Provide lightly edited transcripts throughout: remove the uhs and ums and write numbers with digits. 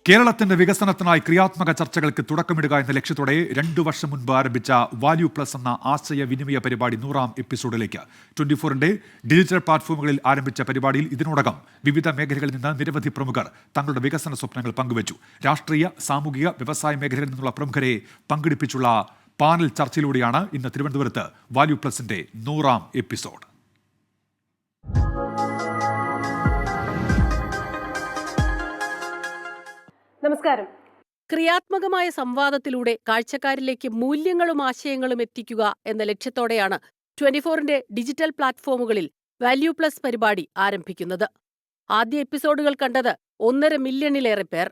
കേരളത്തിന്റെ വികസനത്തിനായി ക്രിയാത്മക ചർച്ചകൾക്ക് തുടക്കമിടുക എന്ന ലക്ഷ്യത്തോടെ 2 വർഷം മുൻപ് ആരംഭിച്ച വാല്യൂ പ്ലസ് എന്ന ആശയവിനിമയ പരിപാടി 100ാം എപ്പിസോഡിലേക്ക് 24ന്റെ ഡിജിറ്റൽ പ്ലാറ്റ്ഫോമുകളിൽ ആരംഭിച്ച പരിപാടിയിൽ ഇതിനോടകം വിവിധ മേഖലകളിൽ നിന്ന് നിരവധി പ്രമുഖർ തങ്ങളുടെ വികസന സ്വപ്നങ്ങൾ പങ്കുവച്ചു. രാഷ്ട്രീയ, സാമൂഹിക, വ്യവസായ മേഖലകളിൽ നിന്നുള്ള പ്രമുഖരെ പങ്കെടുപ്പിച്ചുള്ള പാനൽ ചർച്ചയിലൂടെയാണ് ഇന്ന് തിരുവനന്തപുരത്ത് വാല്യൂ പ്ലസിന്റെ 100ാം എപ്പിസോഡ്. നമസ്കാരം. ക്രിയാത്മകമായ സംവാദത്തിലൂടെ കാഴ്ചക്കാരിലേക്ക് മൂല്യങ്ങളും ആശയങ്ങളും എത്തിക്കുക എന്ന ലക്ഷ്യത്തോടെയാണ് 24ന്റെ ഡിജിറ്റൽ പ്ലാറ്റ്ഫോമുകളിൽ വാല്യൂ പ്ലസ് പരിപാടി ആരംഭിക്കുന്നത്. ആദ്യ എപ്പിസോഡുകൾ കണ്ടത് 1.5 മില്യണിലേറെ പേർ.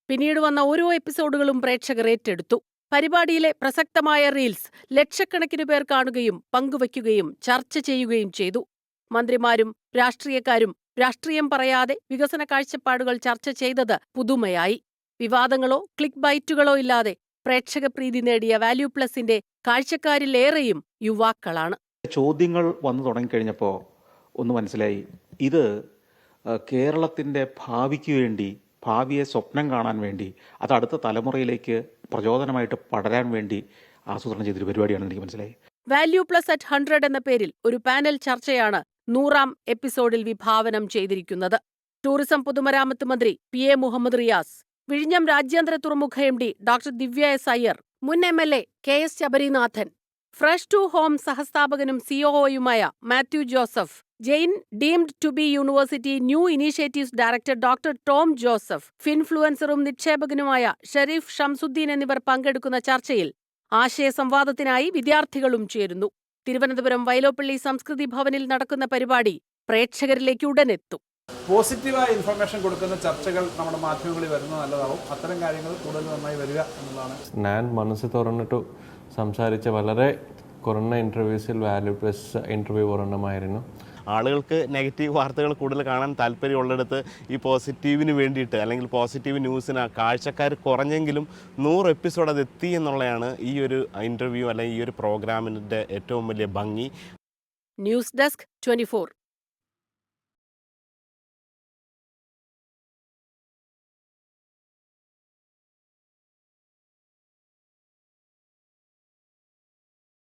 പിന്നീട് വന്ന ഓരോ എപ്പിസോഡുകളും പ്രേക്ഷകർ ഏറ്റെടുത്തു. പരിപാടിയിലെ പ്രസക്തമായ റീൽസ് ലക്ഷക്കണക്കിന് പേർ കാണുകയും പങ്കുവയ്ക്കുകയും ചർച്ച ചെയ്യുകയും ചെയ്തു. മന്ത്രിമാരും രാഷ്ട്രീയക്കാരും രാഷ്ട്രീയം പറയാതെ വികസന കാഴ്ചപ്പാടുകൾ ചർച്ച ചെയ്തത് പുതുമയായി. വിവാദങ്ങളോ ക്ലിക്ക് ബൈറ്റുകളോ ഇല്ലാതെ പ്രേക്ഷകപ്രീതി നേടിയ വാല്യൂ പ്ലസിന്റെ കാഴ്ചക്കാരിലേറെയും യുവാക്കളാണ്. ചോദ്യങ്ങൾ വന്നു തുടങ്ങിക്കഴിഞ്ഞപ്പോൾ ഒന്ന് മനസ്സിലായി, ഇത് കേരളത്തിൻ്റെ ഭാവിക്ക് വേണ്ടി, ഭാവിയെ സ്വപ്നം കാണാൻ വേണ്ടി, അത് അടുത്ത തലമുറയിലേക്ക് പ്രചോദനമായിട്ട് പടരാൻ വേണ്ടി ആസൂത്രണം ചെയ്തൊരു പരിപാടിയാണെന്ന് എനിക്ക് മനസ്സിലായി. വാല്യൂ പ്ലസ് അറ്റ് 100 എന്ന പേരിൽ ഒരു പാനൽ ചർച്ചയാണ് 100ാം എപ്പിസോഡിൽ വിഭാവനം ചെയ്തിരിക്കുന്നത്. ടൂറിസം പൊതുമരാമത്ത് മന്ത്രി PA മുഹമ്മദ് റിയാസ്, വിഴിഞ്ഞം രാജ്യാന്തര തുറമുഖ MD doctor Divya S. Iyer, മുൻ MLA KS Sabarinathan, fresh to home സഹസ്ഥാപകനും COOയുമായ Mathew Joseph, Jain deemed to be university new initiatives director doctor Tom Joseph, ഫിൻഫ്ലുവൻസറും നിക്ഷേപകനുമായ ഷെരീഫ് ഷംസുദ്ദീൻ എന്നിവർ പങ്കെടുക്കുന്ന ചർച്ചയിൽ ആശയസംവാദത്തിനായി വിദ്യാർത്ഥികളും ചേരുന്നു. തിരുവനന്തപുരം വൈലോപ്പള്ളി സംസ്കൃതി ഭവനിൽ നടക്കുന്ന പരിപാടി പ്രേക്ഷകരിലേക്ക് ഉടനെത്തും. പോസിറ്റീവായ ഇൻഫർമേഷൻ കൊടുക്കുന്ന ചർച്ചകൾ നമ്മുടെ മാധ്യമങ്ങളിൽ വരുന്നത് നല്ലതാവും. അത്തരം കാര്യങ്ങൾ കൂടുതൽ നന്നായി വരിക എന്നുള്ളതാണ്. ഞാൻ മനസ്സ് തുറന്നിട്ട് സംസാരിച്ച വളരെ കുറഞ്ഞ ഇൻ്റർവ്യൂസിൽ വാല്യൂ പ്ലസ് ഇൻ്റർവ്യൂ ഒരെണ്ണമായിരുന്നു. ആളുകൾക്ക് നെഗറ്റീവ് വാർത്തകൾ കൂടുതൽ കാണാൻ താല്പര്യമുള്ളിടത്ത് ഈ പോസിറ്റീവിന് വേണ്ടിയിട്ട്, അല്ലെങ്കിൽ പോസിറ്റീവ് ന്യൂസിന് കാഴ്ചക്കാർ കുറഞ്ഞെങ്കിലും 100 എപ്പിസോഡ് അത് എത്തി എന്നുള്ളതാണ് ഈ ഒരു ഇൻ്റർവ്യൂ അല്ലെങ്കിൽ ഈ ഒരു പ്രോഗ്രാമിൻ്റെ ഏറ്റവും വലിയ ഭംഗി. News desk 24.